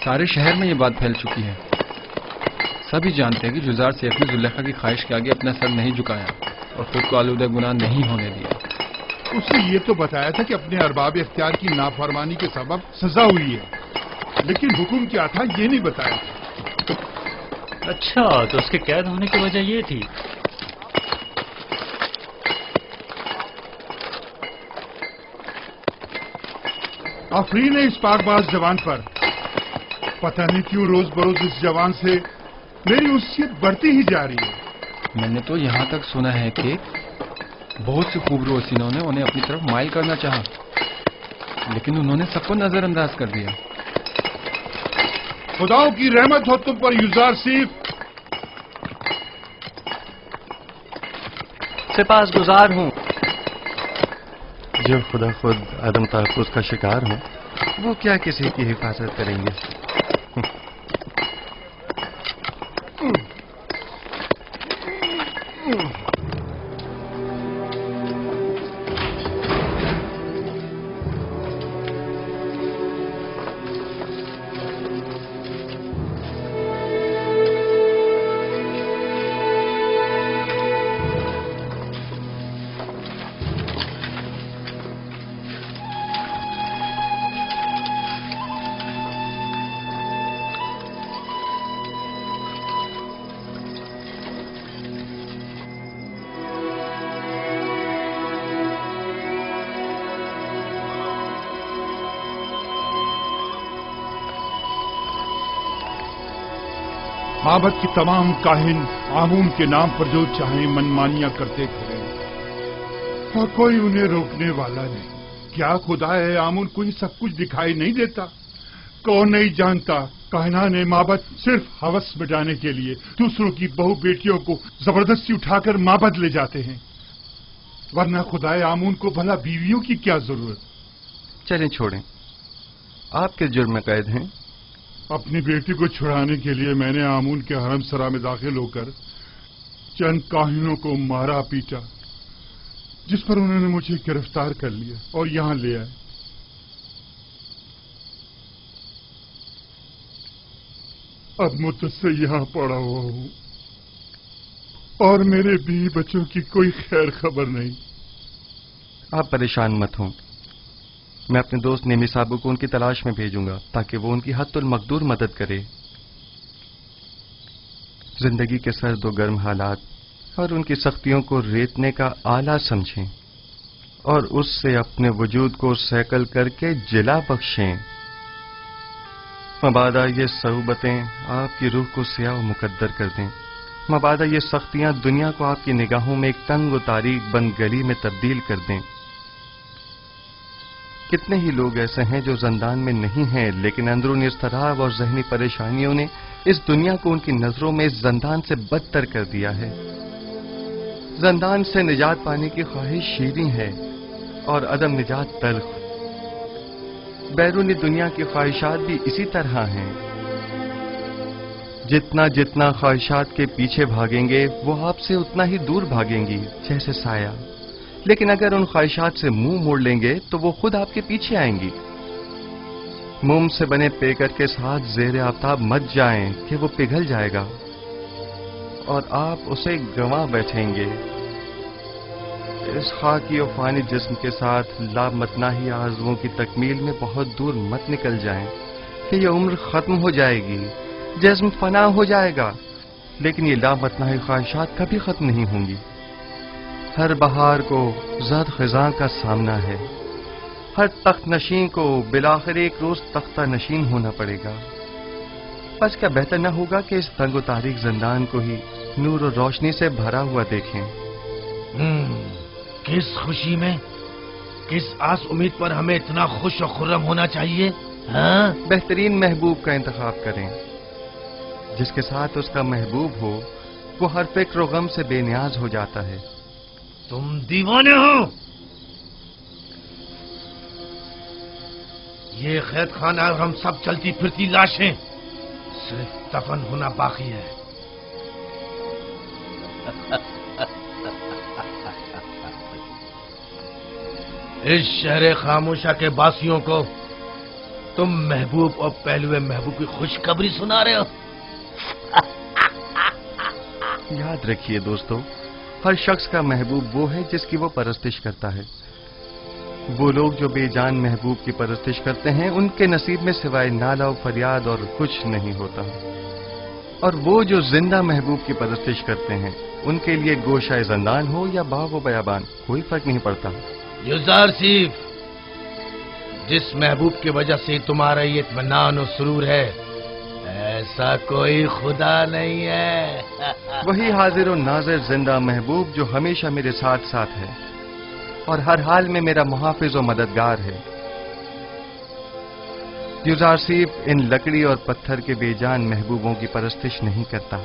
سارے شہر میں یہ بات پھیل چکی ہے. سبھی جانتے ہیں کہ جزار سیف نے زلیخا کی خواہش کے آگے اپنا سر نہیں جھکایا اور خود کو آلودہ گناہ نہیں ہونے دیا. اس نے یہ تو بتایا تھا کہ اپنے ارباب اختیار کی نافرمانی کے سبب سزا ہوئی ہے، لیکن حکم کیا تھا یہ نہیں بتایا تھا. اچھا، تو اس کے قید ہونے کی وجہ یہ تھی. آفرین ہے اس پاک باز جوان پر. پتہ نہیں کیوں روز بروز اس جوان سے میری انسیت بڑھتی ہی جا رہی ہے. میں نے تو یہاں تک سنا ہے کہ بہت سے خوبرو حسینوں نے انہیں اپنی طرف مائل کرنا چاہا، لیکن انہوں نے سب کو نظر انداز کر دیا. خداؤں کی رحمت ہو تم پر یزار سیف. سپاس گزار ہوں. جو خدا خود عدم تحفظ کا شکار ہوں وہ کیا کسی کی حفاظت کریں گے. معبد کی تمام کاہن آمون کے نام پر جو چاہیں منمانیاں کرتے پھریں اور کوئی انہیں روکنے والا نہیں. کیا خدا ہے آمون کو یہ سب کچھ دکھائی نہیں دیتا؟ کون نہیں جانتا کاہنان معبد صرف ہوس مٹانے کے لیے دوسروں کی بہو بیٹیوں کو زبردستی اٹھا کر معبد لے جاتے ہیں، ورنہ خدا آمون کو بھلا بیویوں کی کیا ضرورت. چلیں چھوڑیں، آپ کس جرم میں قید ہیں؟ اپنی بیٹی کو چھڑانے کے لیے میں نے آمون کے حرم سرا میں داخل ہو کر چند کاہنوں کو مارا پیٹا، جس پر انہوں نے مجھے گرفتار کر لیا اور یہاں لے آئے. اب مدت سے یہاں پڑا ہوا ہوں اور میرے بیوی بچوں کی کوئی خیر خبر نہیں. آپ پریشان مت ہوں، میں اپنے دوست نیمی صاحب کو ان کی تلاش میں بھیجوں گا تاکہ وہ ان کی حد المقدور مدد کرے. زندگی کے سرد و گرم حالات اور ان کی سختیوں کو ریتنے کا آلہ سمجھیں اور اس سے اپنے وجود کو سیکل کر کے جلا بخشیں. مبادا یہ صعوبتیں آپ کی روح کو سیاہ و مقدر کر دیں. مبادا یہ سختیاں دنیا کو آپ کی نگاہوں میں ایک تنگ و تاریک بند گلی میں تبدیل کر دیں. کتنے ہی لوگ ایسے ہیں جو زندان میں نہیں ہیں، لیکن اندرونی اضطراب اور ذہنی پریشانیوں نے اس دنیا کو ان کی نظروں میں زندان سے بدتر کر دیا ہے. زندان سے نجات پانے کی خواہش شیریں ہے اور عدم نجات تلخ. بیرونی دنیا کی خواہشات بھی اسی طرح ہیں. جتنا جتنا خواہشات کے پیچھے بھاگیں گے وہ آپ سے اتنا ہی دور بھاگیں گی جیسے سایہ. لیکن اگر ان خواہشات سے منہ موڑ لیں گے تو وہ خود آپ کے پیچھے آئیں گی. موم سے بنے پیکر کے ساتھ زیر آفتاب مت جائیں کہ وہ پگھل جائے گا اور آپ اسے گنوا بیٹھیں گے. اس خاکی و فانی جسم کے ساتھ لامتناہی آرزوؤں کی تکمیل میں بہت دور مت نکل جائیں کہ یہ عمر ختم ہو جائے گی، جسم فنا ہو جائے گا، لیکن یہ لامتناہی خواہشات کبھی ختم نہیں ہوں گی. ہر بہار کو زرد خزاں کا سامنا ہے. ہر تخت نشین کو بالآخر ایک روز تختہ نشین ہونا پڑے گا. بس کیا بہتر نہ ہوگا کہ اس تنگ و تاریک زندان کو ہی نور و روشنی سے بھرا ہوا دیکھیں. کس خوشی میں، کس آس امید پر ہمیں اتنا خوش و خرم ہونا چاہیے؟ ہاں، بہترین محبوب کا انتخاب کریں. جس کے ساتھ اس کا محبوب ہو وہ ہر فکر و غم سے بے نیاز ہو جاتا ہے. تم دیوانے ہو. یہ قید خانہ اور ہم سب چلتی پھرتی لاشیں، صرف دفن ہونا باقی ہے. اس شہر خاموشہ کے باسیوں کو तुम महबूब और पहलुए महबूब की खुशखबरी सुना रहे हो। याद रखिए दोस्तों, हर शख्स का महबूब वो है जिसकी वो परस्तिश करता है। वो लोग जो बेजान महबूब की परस्तिश करते हैं, उनके नसीब में सिवाय नाला और फरियाद और कुछ नहीं होता। और वो जो जिंदा महबूब की परस्तिश करते हैं, उनके लिए गोशाए ज़ंदान हो या बाग व बयाबान, कोई फर्क नहीं पड़ता। युजार सीफ, जिस महबूब की वजह से तुम्हारा ये इत्मीनान और सुरूर है, ऐसा कोई खुदा नहीं है। वही हाजिर और नाजिर जिंदा महबूब जो हमेशा मेरे साथ साथ है और हर हाल में मेरा मुहाफिज और मददगार है। युजारसीफ इन लकड़ी और पत्थर के बेजान महबूबों की परस्तिश नहीं करता।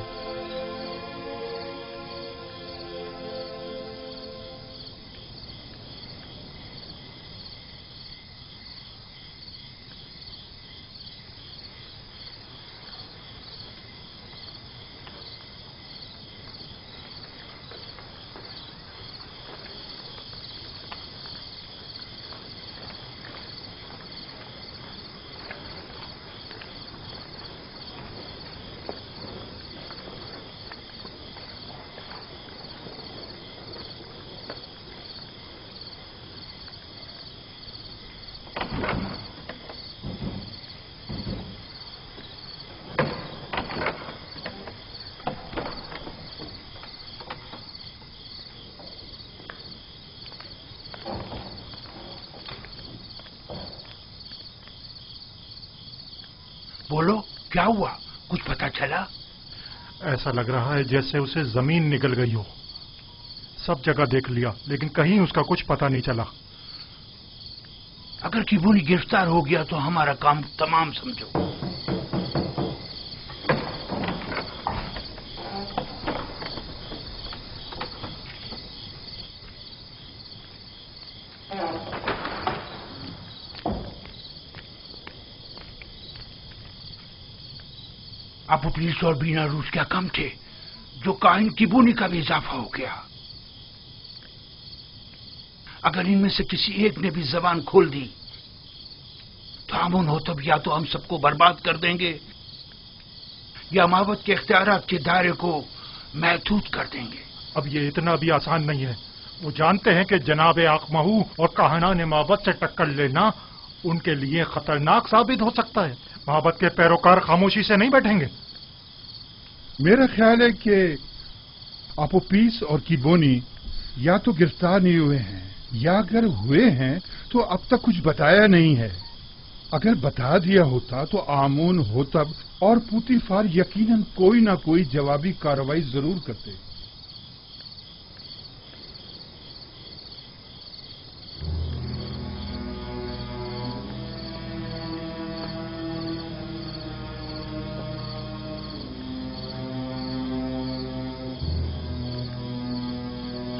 बोलो, क्या हुआ? कुछ पता चला? ऐसा लग रहा है जैसे उसे जमीन निकल गई हो। सब जगह देख लिया, लेकिन कहीं उसका कुछ पता नहीं चला। अगर किबूनी गिरफ्तार हो गया तो हमारा काम तमाम समझो। अब पुलिस और बीना रूस क्या कम थे, जो काहिन किबूनी का भी इजाफा हो गया। अगर इनमें से किसी एक ने भी जबान खोल दी तो अमन हो तब या तो हम सबको बर्बाद कर देंगे या मावत के इख्तियारात के दायरे को महदूद कर देंगे। अब ये इतना भी आसान नहीं है। वो जानते हैं कि जनाब आकमहू और कहानान माबत से टक्कर लेना उनके लिए खतरनाक साबित हो सकता है। माबत के पैरोकार खामोशी से नहीं बैठेंगे। मेरा ख्याल है कि अपोपीस और किबोनी या तो गिरफ्तार नहीं हुए हैं या अगर हुए हैं तो अब तक कुछ बताया नहीं है। अगर बता दिया होता तो आमून होतब और पुतीफार यकीनन कोई ना कोई जवाबी कार्रवाई जरूर करते।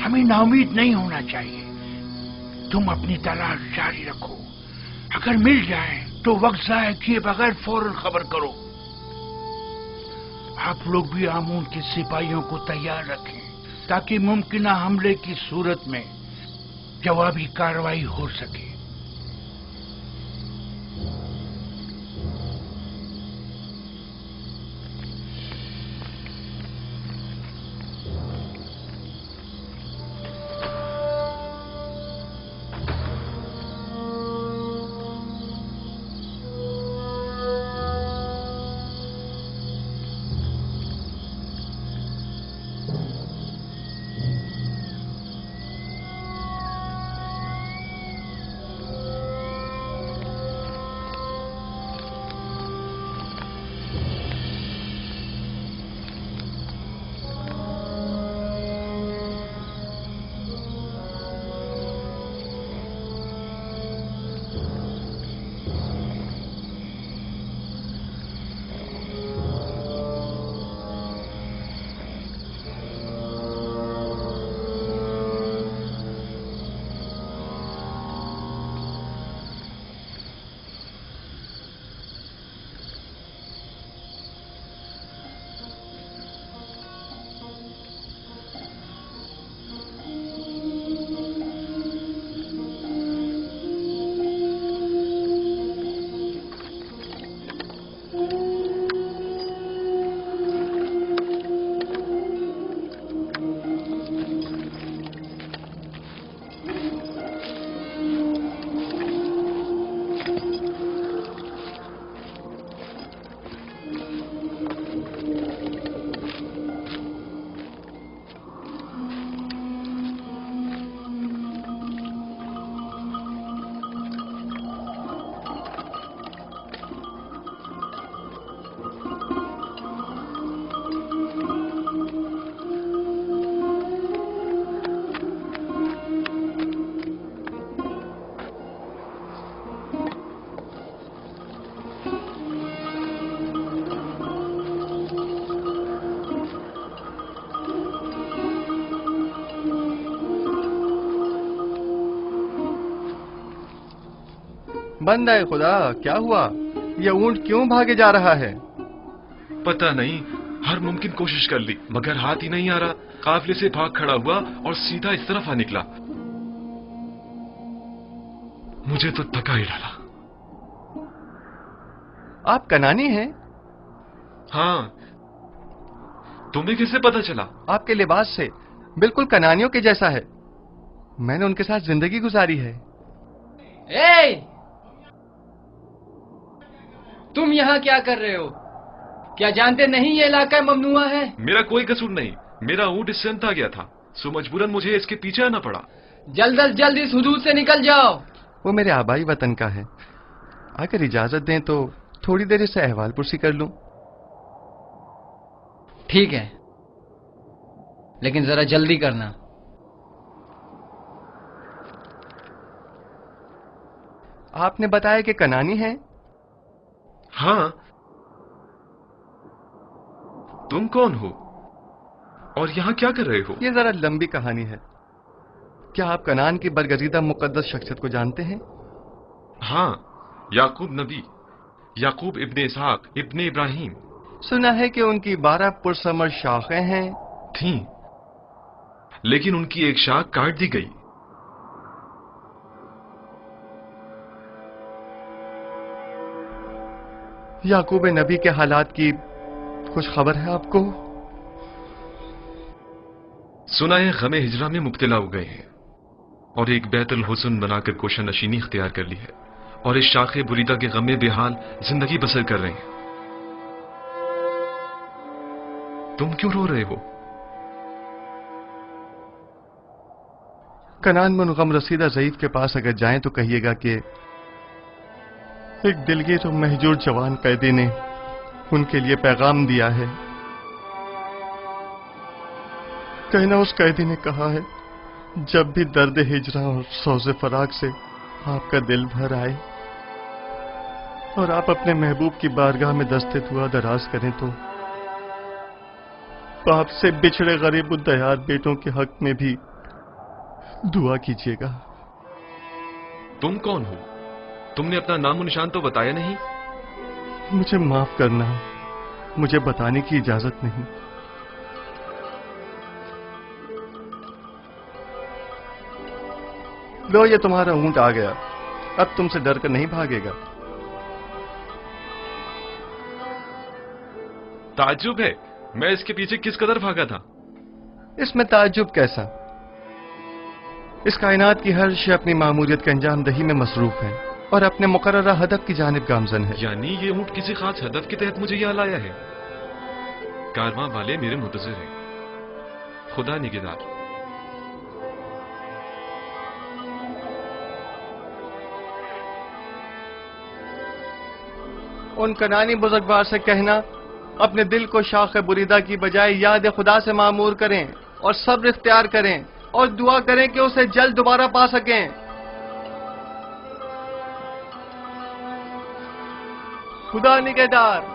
हमें नाउमीद नहीं होना चाहिए। तुम अपनी तलाश जारी रखो। अगर मिल जाए तो वक्त जाया किए बगैर फौरन खबर करो। आप लोग भी आमून के सिपाहियों को तैयार रखें ताकि मुमकिना हमले की सूरत में जवाबी कार्रवाई हो सके। बंदा है खुदा, क्या हुआ? ये ऊंट क्यों भागे जा रहा है? पता नहीं, हर मुमकिन कोशिश कर ली मगर हाथ ही नहीं आ रहा। काफिले से भाग खड़ा हुआ और सीधा इस तरफ आ निकला। मुझे तो थका ही डाला। आप कनानी हैं? हाँ, तुम्हें कैसे पता चला? आपके लिबास से बिल्कुल कनानियों के जैसा है। मैंने उनके साथ जिंदगी गुजारी है। ए! तुम यहाँ क्या कर रहे हो? क्या जानते नहीं ये इलाका ममनुआ है? मेरा कोई कसूर नहीं, मेरा ऊंट इससे अंत आ गया था, सो मजबूरन मुझे इसके पीछे आना पड़ा। जल्द अज जल्द इस हुदूद से निकल जाओ। वो मेरे आबाई वतन का है। अगर इजाजत दें तो थोड़ी देर इससे अहवाल पुरसी कर लूं। ठीक है, लेकिन जरा जल्दी करना। आपने बताया कि कनानी है? हाँ, तुम कौन हो और यहाँ क्या कर रहे हो? ये जरा लंबी कहानी है। क्या आप कनान की बरगजीदा मुकद्दस शख्सियत को जानते हैं? हाँ, याकूब नबी, याकूब इब्ने इसहाक इब्ने इब्राहिम। सुना है कि उनकी 12 पुरसमर शाखें हैं। थीं, लेकिन उनकी एक शाख काट दी गई। याकूब नबी के हालात की कुछ खबर है आपको? सुना है गमे हिजरा में मुब्तला हो गए हैं और एक बैतुल हुस्न बनाकर कोशा नशीनी इख्तियार कर ली है और इस शाखे बुरीदा के गमे बेहाल जिंदगी बसर कर रहे हैं। तुम क्यों रो रहे हो? कनान में गम रसीदा ज़ईफ के पास अगर जाएं तो कहिएगा कि एक दिलगीर और महजूर जवान कैदी ने उनके लिए पैगाम दिया है। कहना उस कैदी ने कहा है, जब भी दर्द हिजरा और सौज़े फराक से आपका दिल भर आए और आप अपने महबूब की बारगाह में दस्ते दुआ दराज करें तो बाप से बिछड़े गरीब उद्दयार बेटों के हक में भी दुआ कीजिएगा। तुम कौन हो? तुमने अपना नामो निशान तो बताया नहीं। मुझे माफ करना, मुझे बताने की इजाजत नहीं। लो, ये तुम्हारा ऊंट आ गया, अब तुमसे डर कर नहीं भागेगा। ताज्जुब है, मैं इसके पीछे किस कदर भागा था। इसमें ताज्जुब कैसा? इस कायनात की हर शय अपनी मामूलियत के अंजाम दही में मसरूफ है और अपने मुकर्ररा हदफ की जानिब गामजन है। यानी ये ऊंट किसी खास हदफ के तहत मुझे यहाँ लाया है। कारवां वाले मेरे मुंतज़िर हैं। खुदा निगहदार। उन कनानी बुजुर्गवार से कहना अपने दिल को शाख बुरीदा की बजाय याद खुदा से मामूर करें और सब्र इख्तियार करें और दुआ करें कि उसे जल्द दोबारा पा सकें। खुदा निगहदार।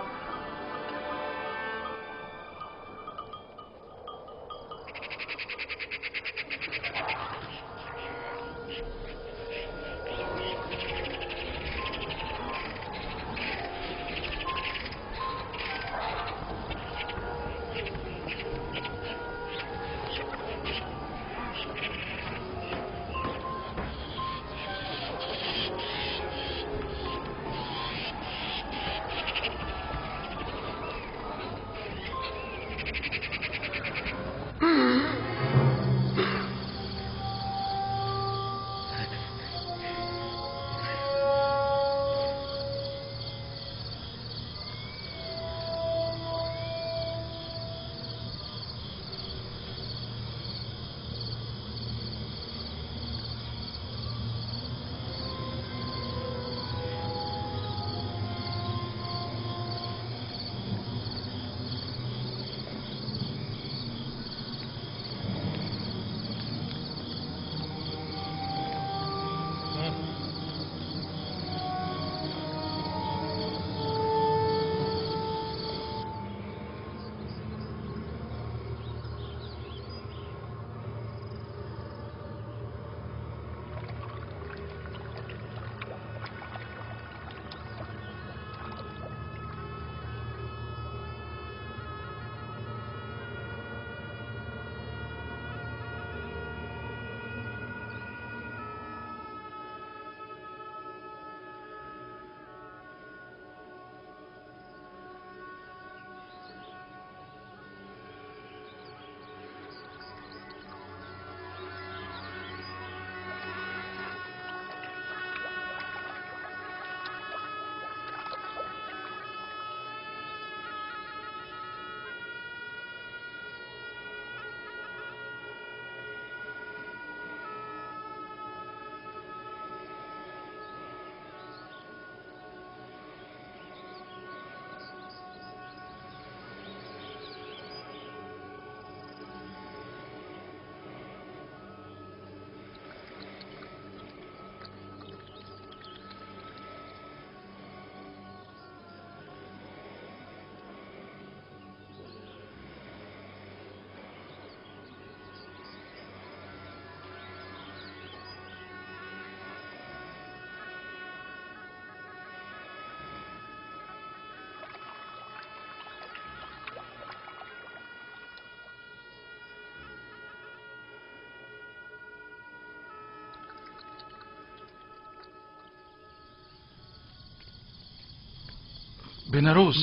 बेनारोस,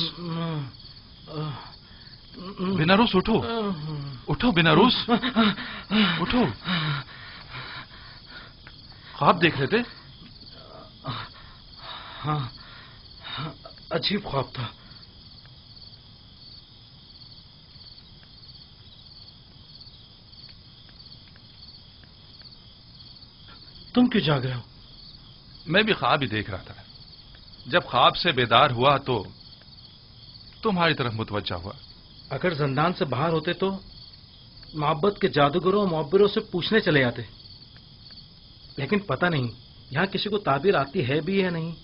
बेनारोस उठो, उठो बेनारोस, उठो। ख्वाब देख रहे थे? हाँ, अजीब ख्वाब था। तुम क्यों जाग रहे हो? मैं भी ख्वाब ही देख रहा था। जब ख्वाब से बेदार हुआ तो तुम्हारी तरफ मुतवज्जा हुआ। अगर जिंदान से बाहर होते तो मोहब्बत के जादूगरों और मुअब्बिरों से पूछने चले जाते, लेकिन पता नहीं यहां किसी को ताबीर आती है भी या नहीं।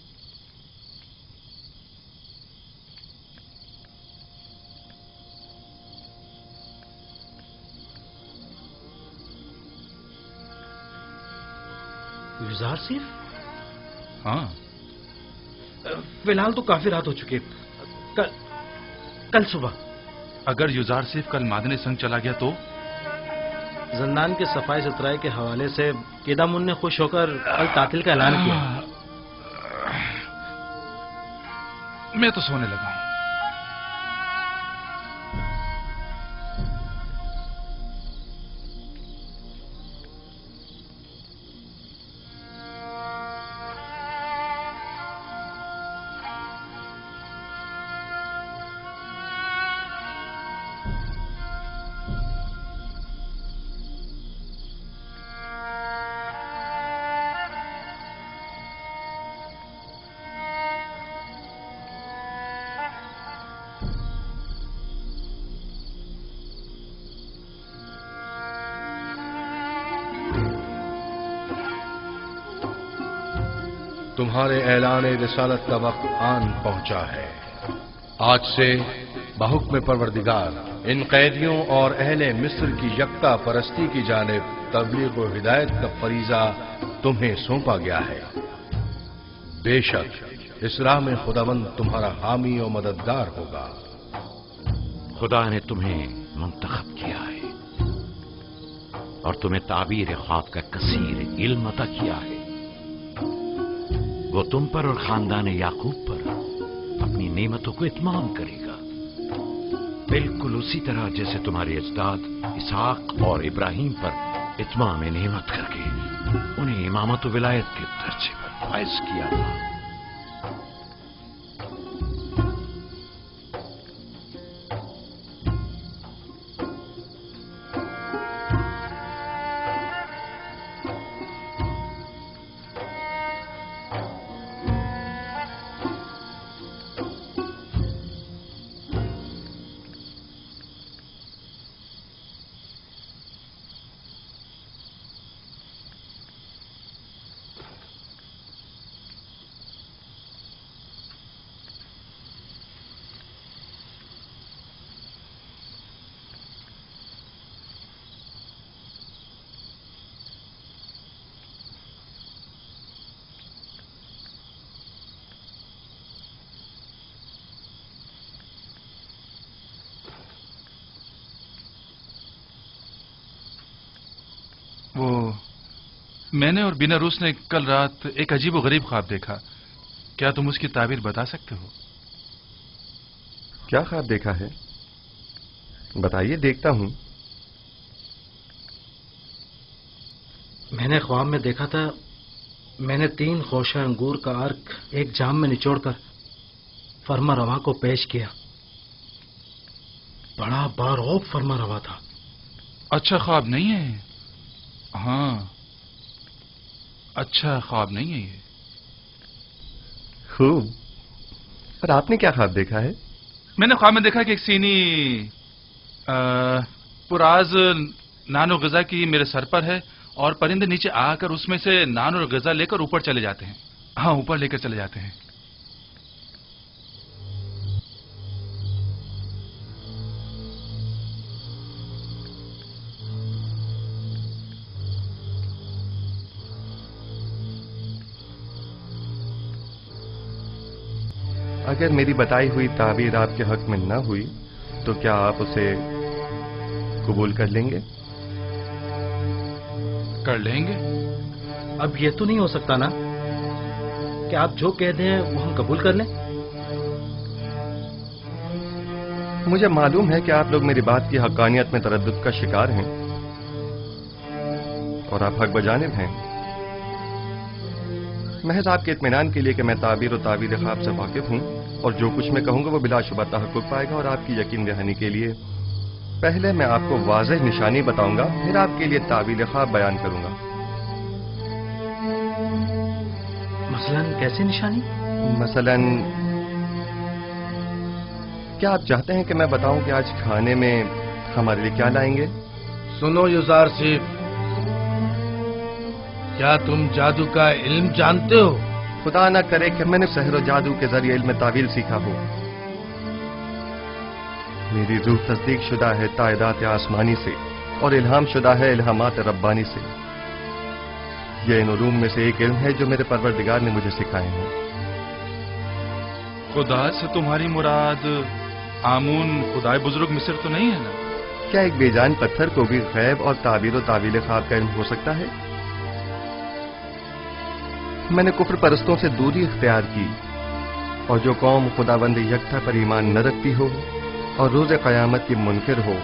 युजार सिर्फ? हाँ, फिलहाल तो काफी रात हो चुकी है। कल सुबह अगर युजार सिर्फ कल मादने संग चला गया तो? जिंदान के सफाई सुथराई के हवाले से केदामुन ने खुश होकर कल तातिल का ऐलान किया। मैं तो सोने लगा हूं। तुम्हारे ऐलान रिसालत का वक्त आन पहुंचा है। आज से बहुक्म परवरदिगार इन कैदियों और अहले मिस्र की यकता परस्ती की जानिब तबलीग व हिदायत का फरीजा तुम्हें सौंपा गया है। बेशक इस राह में खुदावंद तुम्हारा हामी और मददगार होगा। खुदा ने तुम्हें मुंतखब किया है और तुम्हें ताबीर ख्वाब का कसीर इल्म अता किया है। वो तुम पर और खानदान याकूब पर अपनी नेमतों को इत्माम करेगा, बिल्कुल उसी तरह जैसे तुम्हारे अजदाद इसहाक और इब्राहिम पर इत्माम नेमत करके उन्हें इमामत व विलायत के दर्जे पर फाइज किया था। वो मैंने और बिनारूस ने कल रात एक अजीब व गरीब ख्वाब देखा। क्या तुम उसकी ताबीर बता सकते हो? क्या ख्वाब देखा है? बताइए, देखता हूं। मैंने ख्वाब में देखा था, मैंने 3 खोशा अंगूर का अर्क एक जाम में निचोड़कर फरमा रवा को पेश किया। बड़ा बारौब फरमा रवा था। अच्छा ख्वाब नहीं है। हाँ, अच्छा ख्वाब नहीं है ये। खूब। पर आपने क्या ख्वाब देखा है? मैंने ख्वाब में देखा कि एक सीनी पुराज नान और गजा की मेरे सर पर है और परिंदे नीचे आकर उसमें से नान और गजा लेकर ऊपर चले जाते हैं। हाँ, ऊपर लेकर चले जाते हैं। अगर मेरी बताई हुई ताबीर आपके हक में न हुई तो क्या आप उसे कबूल कर लेंगे? कर लेंगे। अब ये तो नहीं हो सकता ना कि आप जो कह दें वो हम कबूल कर लें? مجھے معلوم ہے کہ آپ لوگ میری بات کی حقانیت میں تردد کا شکار ہیں اور آپ حق بجانب ہیں. محض آپ کے اطمینان کے لیے کہ میں تعبیر و تعبیر خواب سے واقف ہوں اور جو کچھ میں کہوں گا وہ بلا شبہ تحقق پائے گا، اور آپ کی یقین دہانی کے لیے پہلے میں آپ کو واضح نشانی بتاؤں گا، پھر آپ کے لیے تعبیر خواب بیان کروں گا. مثلاً کیسی نشانی؟ مثلاً کیا آپ چاہتے ہیں کہ میں بتاؤں کہ آج کھانے میں ہمارے لیے کیا لائیں گے؟ سنو یوزارسیف، کیا تم جادو کا علم جانتے ہو؟ خدا نہ کرے کہ میں نے سحر و جادو کے ذریعے علم تعویل سیکھا ہو. میری روح تصدیق شدہ ہے تائیدات آسمانی سے اور الہام شدہ ہے الہامات ربانی سے. یہ ان علوم میں سے ایک علم ہے جو میرے پروردگار نے مجھے سکھائے ہیں. خدا سے تمہاری مراد آمون خدائے بزرگ مصر تو نہیں ہے نا؟ کیا ایک بے جان پتھر کو بھی غیب اور تعبیر و تعویل خواب کا علم ہو سکتا ہے؟ میں نے کفر پرستوں سے دوری اختیار کی، اور جو قوم خداوند یکتا پر ایمان نہ رکھتی ہو اور روز قیامت کی منکر ہو،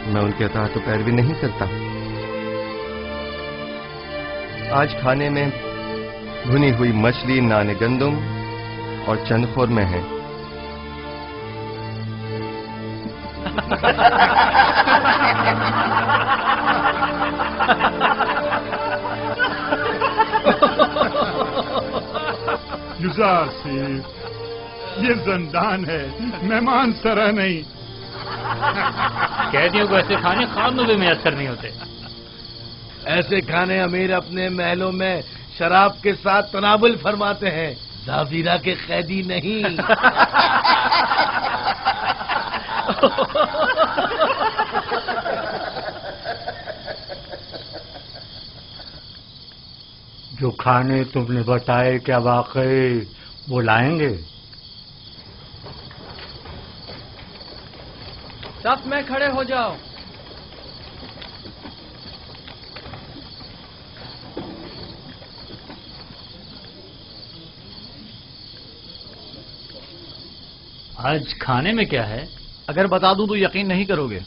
میں ان کے اطاعت و پیروی نہیں کرتا. آج کھانے میں بھنی ہوئی مچھلی، نان گندم اور چند خورمے ہیں. یوزارسیف، یہ زندان ہے، مہمان سرا نہیں. قیدیوں کو ایسے کھانے خواب میں بھی میسر نہیں ہوتے. ایسے کھانے امیر اپنے محلوں میں شراب کے ساتھ تناول فرماتے ہیں، زاویرہ کے قیدی نہیں. جو کھانے تم نے بتائے کیا واقعی وہ لائیں گے؟ صف میں کھڑے ہو جاؤ. آج کھانے میں کیا ہے؟ اگر بتا دوں تو یقین نہیں کرو گے.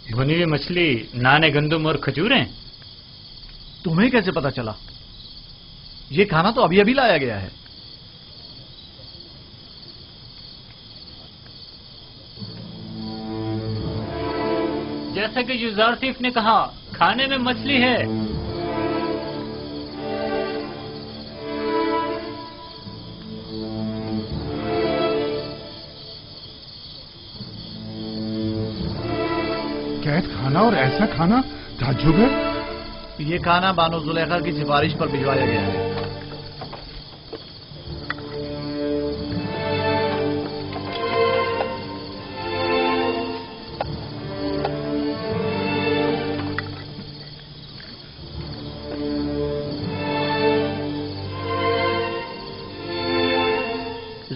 بھنی ہوئی مچھلی، نان گندم اور کھجوریں. تمہیں کیسے پتا چلا؟ یہ کھانا تو ابھی ابھی لایا گیا ہے. جیسا کہ یوزارسیف نے کہا، کھانے میں مچھلی ہے. قید کھانا اور ایسا کھانا تعجب ہے. یہ کھانا بانو زلیخا کی سفارش پر بھجوایا گیا ہے.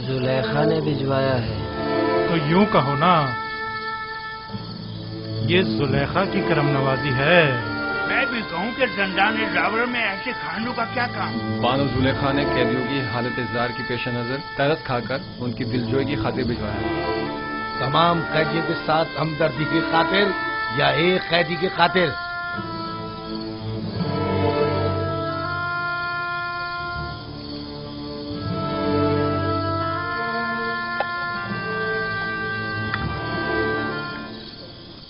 زلیخا نے بھجوایا ہے. تو یوں کہو نا، یہ زلیخا کی کرم نوازی ہے. میں بھی کہوں کہ زندان ڈراور میں ایسے کھانوں کا کیا کام؟ بانو زلیخا نے قیدیوں کی حالت اضطرار کے پیش نظر ترس کھا کر ان کی دلجوئی کی خاطر بھجوایا. تمام قیدیوں کے ساتھ ہمدردی کی خاطر یا ایک قیدی کی خاطر؟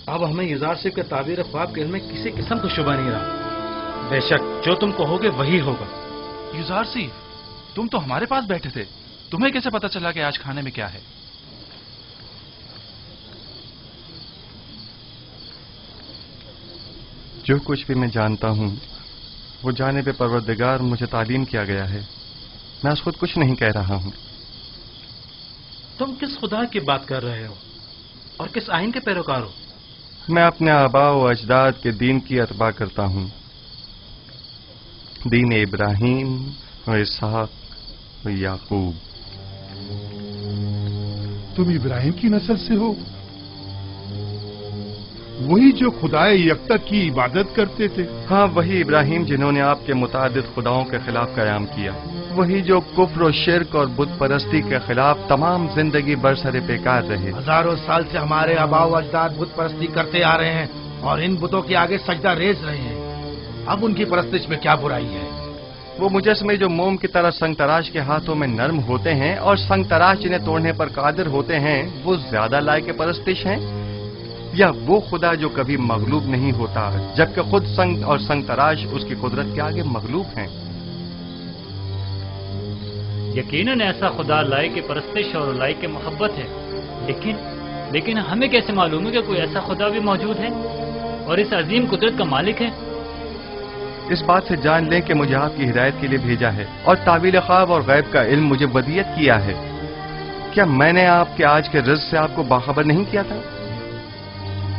اب ہمیں یوزارسیف کے تعبیر خواب کے علم میں کسی قسم کا شبہ نہیں رہا. بے شک جو تم کہو گے وہی ہوگا. یوزارسیف، تم تو ہمارے پاس بیٹھے تھے، تمہیں کیسے پتا چلا کہ آج کھانے میں کیا ہے؟ جو کچھ بھی میں جانتا ہوں وہ جانب پروردگار مجھے تعلیم کیا گیا ہے. میں اس خود کچھ نہیں کہہ رہا ہوں. تم کس خدا کی بات کر رہے ہو اور کس آئین کے پیروکار ہو؟ میں اپنے آباء و اجداد کے دین کی اتباع کرتا ہوں. دین ابراہیم و اسحاق و یعقوب. تم ابراہیم کی نسل سے ہو؟ वही जो खुदाए यकता की इबादत करते थे। हाँ, वही इब्राहिम जिन्होंने आपके मुतादिद खुदाओं के खिलाफ कयाम किया, वही जो कुफ्र और शिर्क और बुत परस्ती के खिलाफ तमाम जिंदगी बरसरे बेकार रहे। हजारों साल से हमारे आबाओ अजदाद बुत परस्ती करते आ रहे हैं और इन बुतों के आगे सजदा रेज रहे हैं। अब उनकी परस्तिश में क्या बुराई है? वो मुजस्मे जो मोम की तरह संग तराश के हाथों में नर्म होते हैं और संग तराश जिन्हें तोड़ने पर कादिर होते हैं, वो ज्यादा लायक परस्तिश हैं, या वो खुदा जो कभी मगलूब नहीं होता जबकि खुद संग और संग तराश उसकी कुदरत के आगे मगलूब हैं? यकीनन ऐसा खुदा लायक की परस्तिश और लायक की मोहब्बत है, लेकिन हमें कैसे मालूम है कि कोई ऐसा खुदा भी मौजूद है और इस अजीम कुदरत का मालिक है? इस बात से जान लें कि मुझे आपकी हिदायत के लिए भेजा है और तावील ख्वाब और गैब का इल्म मुझे वदियत किया है। क्या मैंने आपके आज के रिज़्क़ से आपको बाखबर नहीं किया था?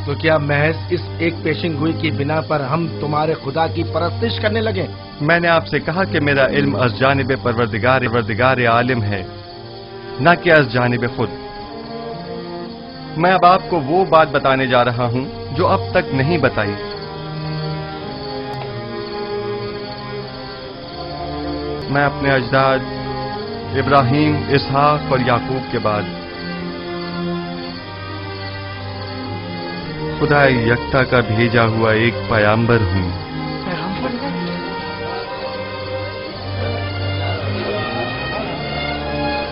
तो क्या महज इस एक पेशिंगोई की बिना पर हम तुम्हारे खुदा की परस्तिश करने लगे? मैंने आपसे कहा कि मेरा इल्म अज़ जानिब परवरदिगार आलिम है, न कि अज़ जानिब खुद। मैं अब आपको वो बात बताने जा रहा हूं जो अब तक नहीं बताई। मैं अपने अजदाद इब्राहिम, इसहाक और याकूब के बाद खुदा यकता का भेजा हुआ एक पैगंबर हूं।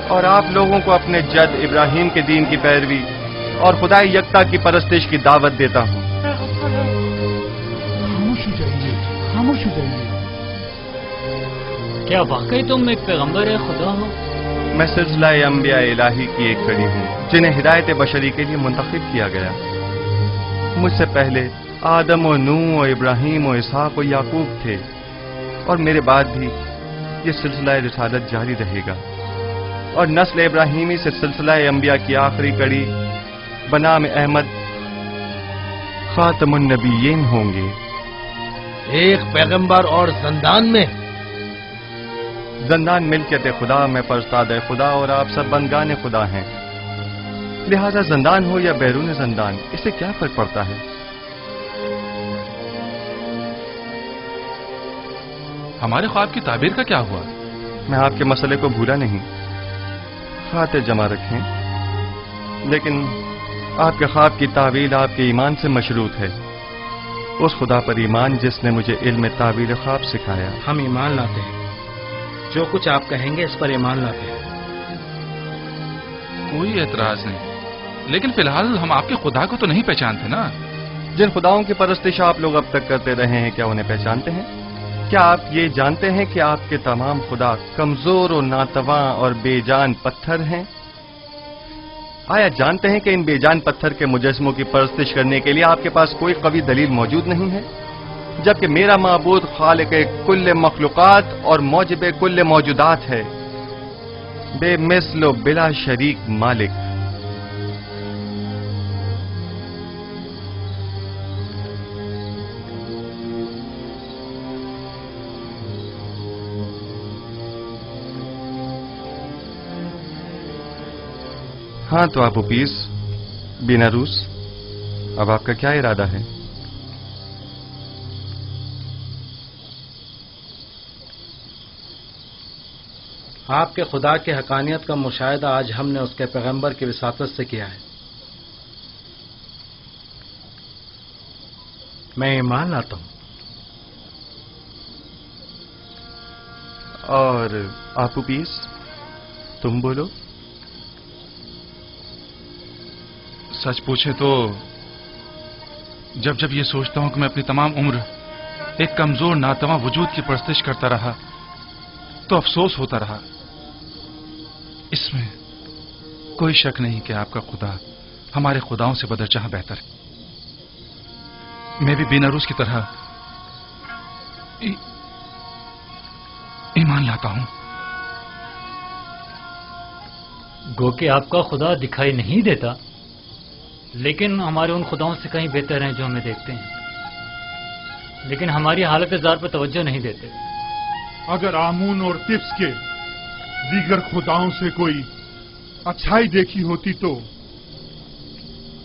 और आप लोगों को अपने जद इब्राहिम के दीन की पैरवी और खुदा यकता की परस्तिश की दावत देता हूं। खामोश हो जाइए, खामोश हो जाइए। क्या वाकई तुम एक पैगंबर है खुदा हो? मैं सिलसिला अंबिया इलाही की एक कड़ी हूं जिन्हें हिदायत बशरी के लिए मुंतखब किया गया। मुझसे पहले आदम और नूह और इब्राहिम और इसहाक और याकूब थे, और मेरे बाद भी ये सिलसिला रिसालत जारी रहेगा, और नस्ल इब्राहिमी से सिलसिला अंबिया की आखिरी कड़ी बनाम अहमद खातमुन नबीयीन होंगे। एक पैगंबर और जंदान में? जंदान मिल्कियत खुदा में परस्ताद खुदा और आप सब बंदगान खुदा हैं, लिहाजा जंदान हो या बैरून जंदान, इससे क्या फर्क पड़ता है? हमारे ख्वाब की ताबीर का क्या हुआ? मैं आपके मसले को भूला नहीं, खातिर जमा रखें, लेकिन आपके ख्वाब की तावील आपके ईमान से मशरूत है, उस खुदा पर ईमान जिसने मुझे इल्म तावील ख्वाब सिखाया। हम ईमान लाते हैं, जो कुछ आप कहेंगे इस पर ईमान लाते हैं। कोई एतराज नहीं, लेकिन फिलहाल हम आपके खुदा को तो नहीं पहचानते ना। जिन खुदाओं की परस्तिश आप लोग अब तक करते रहे हैं, क्या उन्हें पहचानते हैं? क्या आप ये जानते हैं कि आपके तमाम खुदा कमजोर और नातवा और बेजान पत्थर हैं? आया जानते हैं कि इन बेजान पत्थर के मुजस्मों की परस्तिश करने के लिए आपके पास कोई कवी दलील मौजूद नहीं है, जबकि मेरा माबूद खालिक कुल्ले मखलूकात और मौजिब कुल्ले मौजूदात है, बेमिस्ल बिला शरीक मालिक। हाँ तो आप उपीस बिना रूस, अब आपका क्या इरादा है? आपके खुदा की हकानियत का मुशाहिदा आज हमने उसके पैगंबर की विसातत से किया है। मैं ईमान लाता हूं। और आप उपीस, तुम बोलो। सच पूछे तो जब जब ये सोचता हूं कि मैं अपनी तमाम उम्र एक कमजोर नातवा वजूद की परस्तिश करता रहा, तो अफसोस होता रहा। इसमें कोई शक नहीं कि आपका खुदा हमारे खुदाओं से बदरजहां बेहतर है। मैं भी बेनारूस की तरह ईमान लाता हूं। गो कि आपका खुदा दिखाई नहीं देता, लेकिन हमारे उन खुदाओं से कहीं बेहतर हैं जो हमें देखते हैं, लेकिन हमारी हालत ज़ार पर तवज्जो नहीं देते। अगर आमून और तिब्स के दीगर खुदाओं से कोई अच्छाई देखी होती तो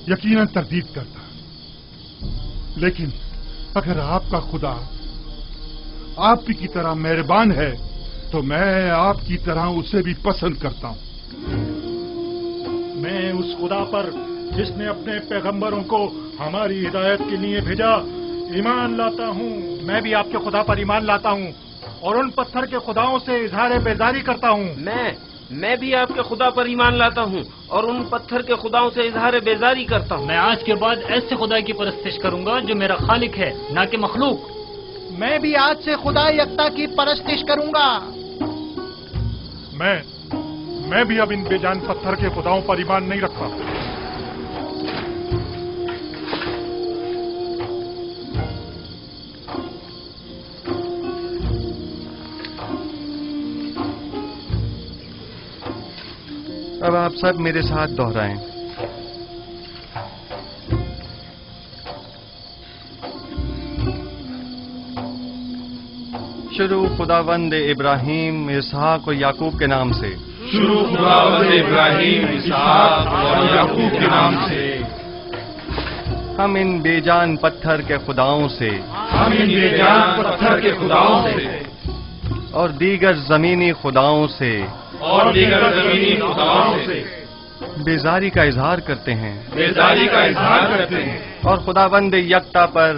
यकीनन तरदीद करता, लेकिन अगर आपका खुदा आपकी की तरह मेहरबान है तो मैं आपकी तरह उसे भी पसंद करता हूं। मैं उस खुदा पर जिसने अपने पैगंबरों को हमारी हिदायत के लिए भेजा ईमान लाता हूं। मैं भी आपके खुदा पर ईमान लाता हूं और उन पत्थर के खुदाओं से इजहार बेजारी करता हूं। मैं भी आपके खुदा पर ईमान लाता हूँ और उन पत्थर के खुदाओं से इजहार बेजारी करता हूँ। मैं आज के बाद ऐसे खुदा की परस्तिश करूंगा जो मेरा खालिक है, ना कि मखलूक। मैं भी आज से खुदा यकता की परस्तिश करूंगा। मैं भी अब इन बेजान पत्थर के खुदाओं पर ईमान नहीं रखता। अब आप सब मेरे साथ दोहराएं। शुरू खुदावंद इब्राहिम, इसहाक और याकूब के नाम से। शुरू खुदावंद इब्राहिम, इसहाक और याकूब के नाम से। हम इन बेजान पत्थर के खुदाओं से, हम इन बेजान पत्थर के खुदाओं से और दीगर जमीनी खुदाओं से और दीगर जमीनी खुदाओं से बेजारी का इजहार करते हैं, बेजारी का इजहार करते हैं और खुदावंद यकता पर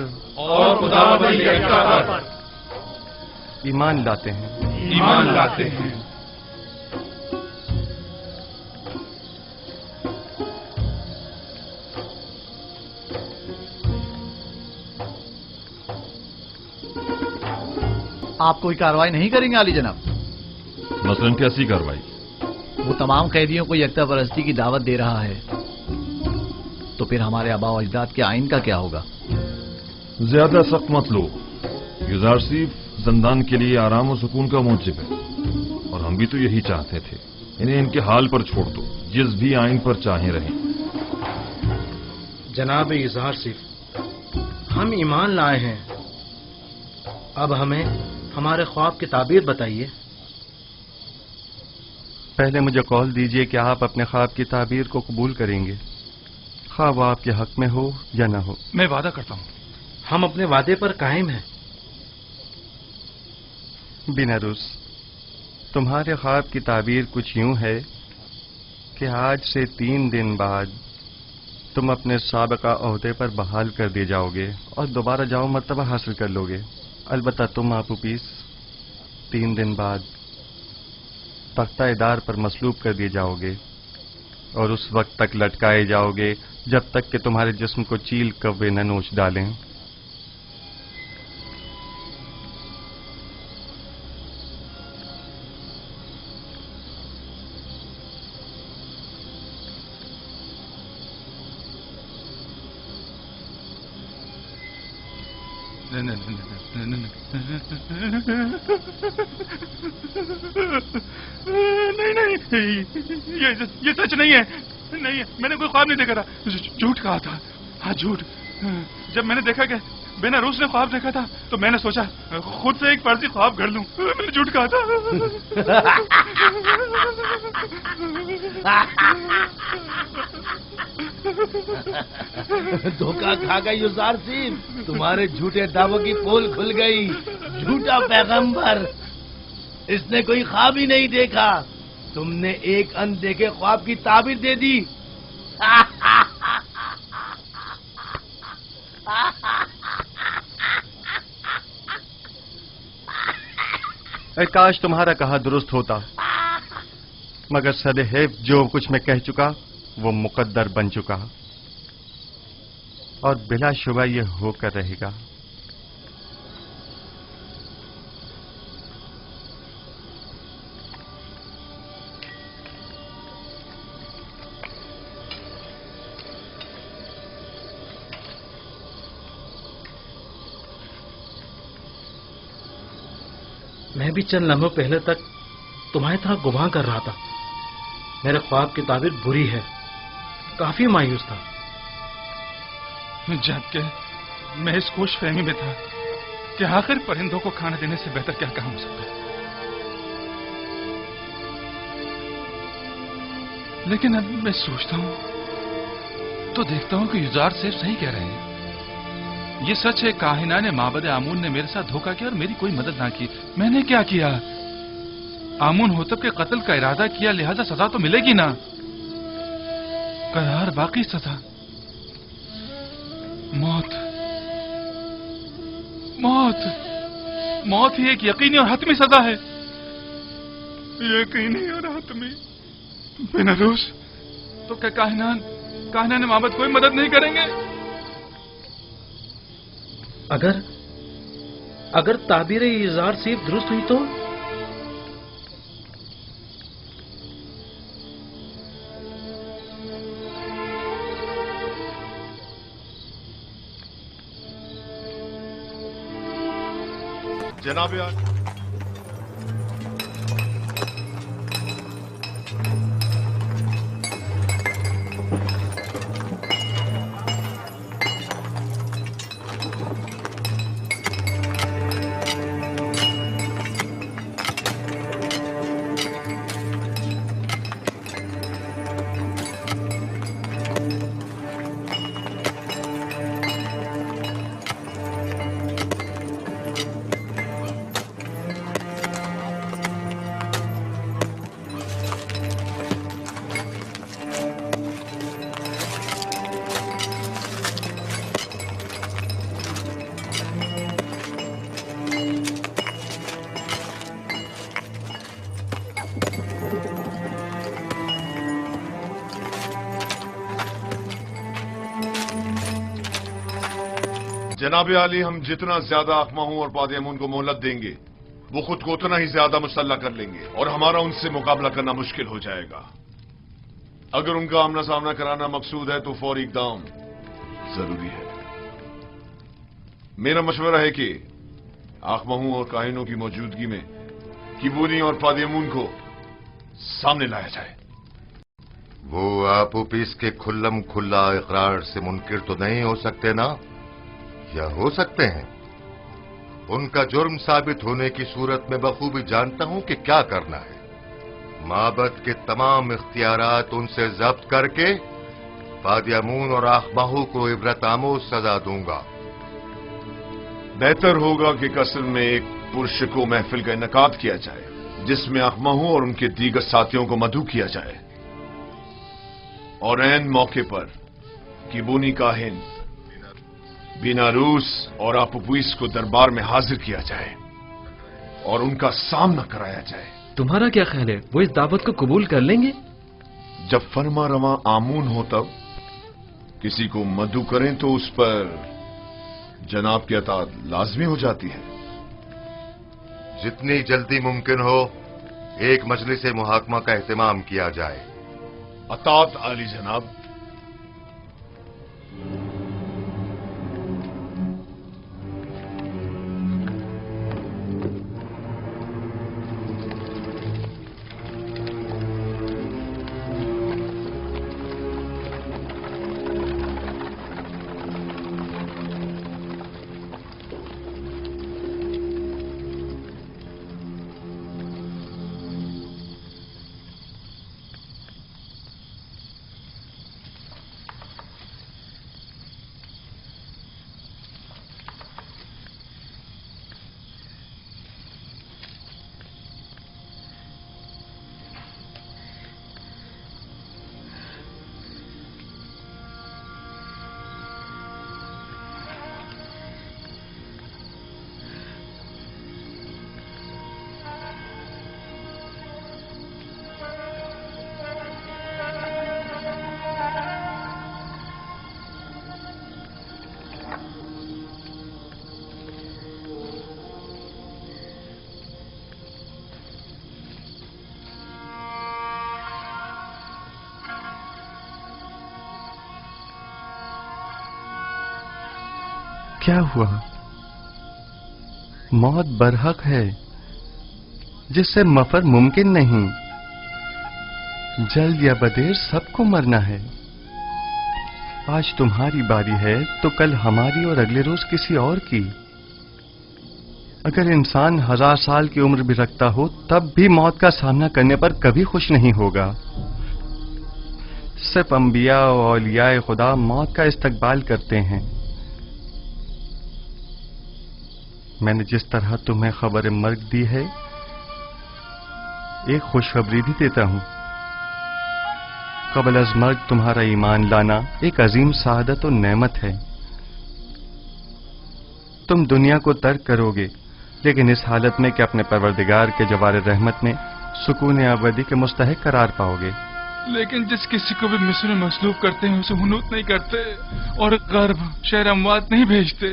ईमान लाते हैं, ईमान लाते हैं। आप कोई कार्रवाई नहीं करेंगे आली जनाब? मसलन कैसी कार्रवाई? वो तमाम कैदियों को यकता परस्ती की दावत दे रहा है, तो फिर हमारे आबा और अजदाद के आइन का क्या होगा? ज्यादा सख्त मत लो। युजार सिर्फ जिंदान के लिए आराम और सुकून का मूजिब है, और हम भी तो यही चाहते थे। इन्हें इनके हाल पर छोड़ दो, जिस भी आइन पर चाहे रहें। जनाब इजहार सिर्फ, हम ईमान लाए हैं, अब हमें हमारे ख्वाब की ताबीर बताइए। पहले मुझे कॉल दीजिए कि आप अपने ख्वाब की ताबीर को कबूल करेंगे, खा वो आपके हक में हो या ना हो। मैं वादा करता हूं। हम अपने वादे पर कायम हैं। बिनारुस, तुम्हारे ख्वाब की ताबीर कुछ यूं है कि आज से 3 दिन बाद तुम अपने साबिका ओहदे पर बहाल कर दिए जाओगे और दोबारा जाओ मर्तबा हासिल कर लोगे। अलबत्ता तुम आपू पीस 3 दिन बाद तख्ता-ए-दार पर मसलूब कर दिए जाओगे और उस वक्त तक लटकाए जाओगे जब तक कि तुम्हारे जिस्म को चील कव्वे न नोच डालें। नहीं, ये सच नहीं है। नहीं, मैंने कोई ख्वाब नहीं देखा था, झूठ कहा था। हाँ, झूठ। जब मैंने देखा कि बेनारूस ने ख्वाब देखा था तो मैंने सोचा खुद से एक फर्जी ख्वाब गढ़ लूं। मैंने झूठ कहा था। धोखा खा गई युजार सिंह, तुम्हारे झूठे दावों की पोल खुल गई। झूठा पैगंबर, इसने कोई ख्वाब ही नहीं देखा। तुमने एक अनदेखे ख्वाब की ताबीर दे दी। काश तुम्हारा कहा दुरुस्त होता, मगर सदैव जो कुछ मैं कह चुका वो मुकद्दर बन चुका और बिला शुबा ये होकर रहेगा। मैं भी चंद लम्हों पहले तक तुम्हारी तरह गुमान कर रहा था। मेरे ख्वाब की ताबीर बुरी है, काफी मायूस था। जबकि मैं इस खुश फहमी में था कि आखिर परिंदों को खाना देने से बेहतर क्या काम हो सकता है। लेकिन अब मैं सोचता हूं तो देखता हूं कि युजार सिर्फ सही कह रहे हैं। ये सच है, काहिना ने माबद आमून ने मेरे साथ धोखा किया और मेरी कोई मदद ना की। मैंने क्या किया? आमून होतब के कत्ल का इरादा किया, लिहाजा सजा तो मिलेगी ना। करार बाकी सजा मौत। मौत मौत ही एक यकीनी और हतमी सजा है। यकीनी और हतमी। बेनारूस, तो क्या काहिना ने माबद कोई मदद नहीं करेंगे? अगर ताबीर इज़ार सिर्फ दुरुस्त हुई तो? जनाब जनाब आली, हम जितना ज्यादा अखमाहू और पादयामून को मोहलत देंगे वो खुद को उतना ही ज्यादा मुसल्ला कर लेंगे और हमारा उनसे मुकाबला करना मुश्किल हो जाएगा। अगर उनका आमना सामना कराना मकसूद है तो फौरी इकदाम जरूरी है। मेरा मशवरा है कि अखमाहू और काहिनों की मौजूदगी में किबूनी और पादयामून को सामने लाया जाए। वो आपो पीस के खुल्लम खुल्ला इकरार से मुनकिर तो नहीं हो सकते ना, या हो सकते हैं? उनका जुर्म साबित होने की सूरत में बखूबी जानता हूं कि क्या करना है। माबद के तमाम इख्तियारात उनसे जब्त करके पादयामून और अखमाहू को इबरत आमोज सजा दूंगा। बेहतर होगा कि कसर में एक पुरशको महफिल का इनकाद किया जाए जिसमें अखमाहू और उनके दीगर साथियों को मदऊ किया जाए और ऐन मौके पर किबूनी काहिन बेनारूस और आपुपुइस को दरबार में हाजिर किया जाए और उनका सामना कराया जाए। तुम्हारा क्या ख्याल है, वो इस दावत को कबूल कर लेंगे? जब फरमा रवा आमून हो तब किसी को मदऊ करें तो उस पर जनाब की अतात लाजमी हो जाती है। जितनी जल्दी मुमकिन हो एक मजलिस मुहाकमा का एहतमाम किया जाए। अतात आली जनाब। क्या हुआ? मौत बरहक है जिससे मफर मुमकिन नहीं। जल्द या बदेर सबको मरना है। आज तुम्हारी बारी है तो कल हमारी और अगले रोज किसी और की। अगर इंसान 1000 साल की उम्र भी रखता हो तब भी मौत का सामना करने पर कभी खुश नहीं होगा। सिर्फ अंबिया और औलियाए खुदा मौत का इस्तकबाल करते हैं। मैंने जिस तरह तुम्हें खबर मर्ग दी है, एक खुशखबरी भी देता हूं। कबल अज मर्ग तुम्हारा ईमान लाना एक अजीम सआदत और नेमत है। तुम दुनिया को तर्क करोगे, लेकिन इस हालत में कि अपने परवरदिगार के जवार रहमत में सुकून अबदी के मुस्तहिक करार पाओगे। लेकिन जिस किसी को भी मिस्र में मसलूब करते हैं उसे हुनूत नहीं करते और गर्भ शहर अमवात नहीं भेजते।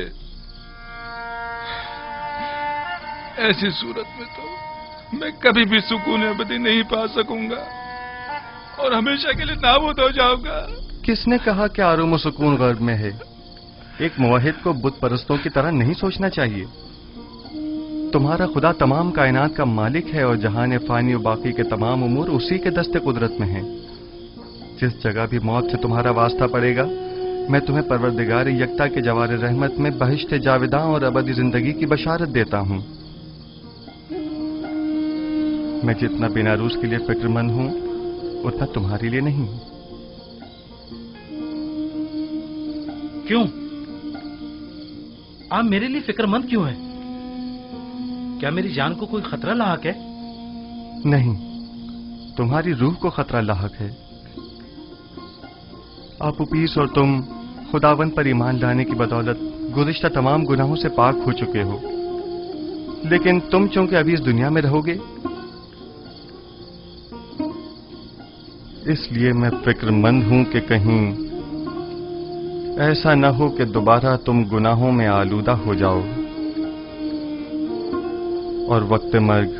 ऐसी सूरत में तो मैं कभी भी सुकून अबदी नहीं पा सकूंगा और हमेशा के लिए नाबूद हो जाऊंगा। किसने कहा कि आराम और सुकून गर्भ में है? एक मुवहिद को बुत परस्तों की तरह नहीं सोचना चाहिए। तुम्हारा खुदा तमाम कायनात का मालिक है और जहान फानी और बाकी के तमाम उमूर उसी के दस्ते कुदरत में हैं। जिस जगह भी मौत से तुम्हारा वास्ता पड़ेगा, मैं तुम्हें परवरदिगार यकता के जवार रहमत में बहिश्त जाविदा और अबदी जिंदगी की बशारत देता हूं। मैं जितना बेनारूस के लिए फिक्रमंद हूं, उतना तुम्हारे लिए नहीं। क्यों? आप मेरे लिए फिक्रमंद क्यों हैं? क्या मेरी जान को कोई खतरा लाहक है? नहीं, तुम्हारी रूह को खतरा लाहक है। आप उपीस और तुम खुदावन पर ईमान लाने की बदौलत गुज़िश्ता तमाम गुनाहों से पाक हो चुके हो, लेकिन तुम चूंकि अभी इस दुनिया में रहोगे, इसलिए मैं फिक्रमंद हूं कि कहीं ऐसा न हो कि दोबारा तुम गुनाहों में आलूदा हो जाओ और वक्त मर्ग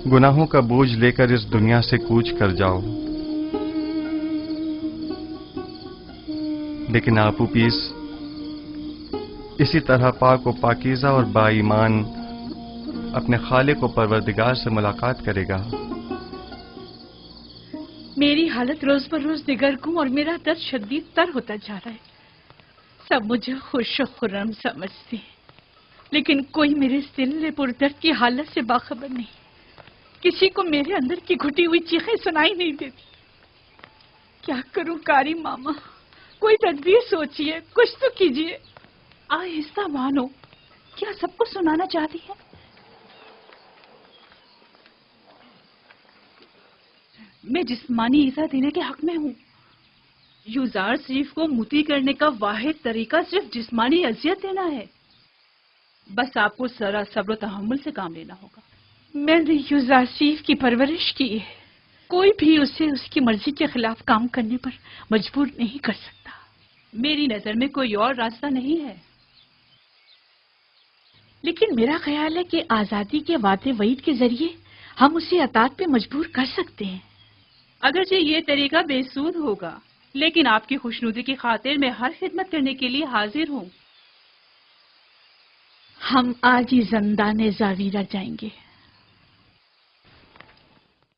गुनाहों का बोझ लेकर इस दुनिया से कूच कर जाओ। लेकिन आपूपीस इसी तरह पाक व पाकीज़ा और बाईमान अपने खालिक व परवरदिगार से मुलाकात करेगा। मेरी हालत रोज बर रोज निगरगुम और मेरा दर्द शदीद तर होता जा रहा है। सब मुझे खुश और खुर्रम समझते हैं, लेकिन कोई मेरे दिल पुरदर्द की हालत से बाखबर नहीं। किसी को मेरे अंदर की घुटी हुई चीखें सुनाई नहीं देती। क्या करूं कारी मामा? कोई तदबीर सोचिए, कुछ तो कीजिए। आहिस्ता मानो, क्या सबको सुनाना चाहती है? मैं जिस्मानी ईजा देने के हक में हूँ। यूजार शरीफ को मुती करने का वाहिद तरीका सिर्फ जिस्मानी अजियत देना है। बस आपको जरा सब्र तहम्मुल से काम लेना होगा। मैंने यूजार शरीफ की परवरिश की है। कोई भी उसे उसकी मर्जी के खिलाफ काम करने पर मजबूर नहीं कर सकता। मेरी नजर में कोई और रास्ता नहीं है। लेकिन मेरा ख्याल है कि आजादी के वादे वईद के जरिए हम उसे अतात पे मजबूर कर सकते हैं। अगरचे ये तरीका बेसूद होगा, लेकिन आपकी खुशनुदी की खातिर मैं हर खिदमत करने के लिए हाजिर हूँ। हम आज ही ज़ंदान ज़ावीरा जाएंगे।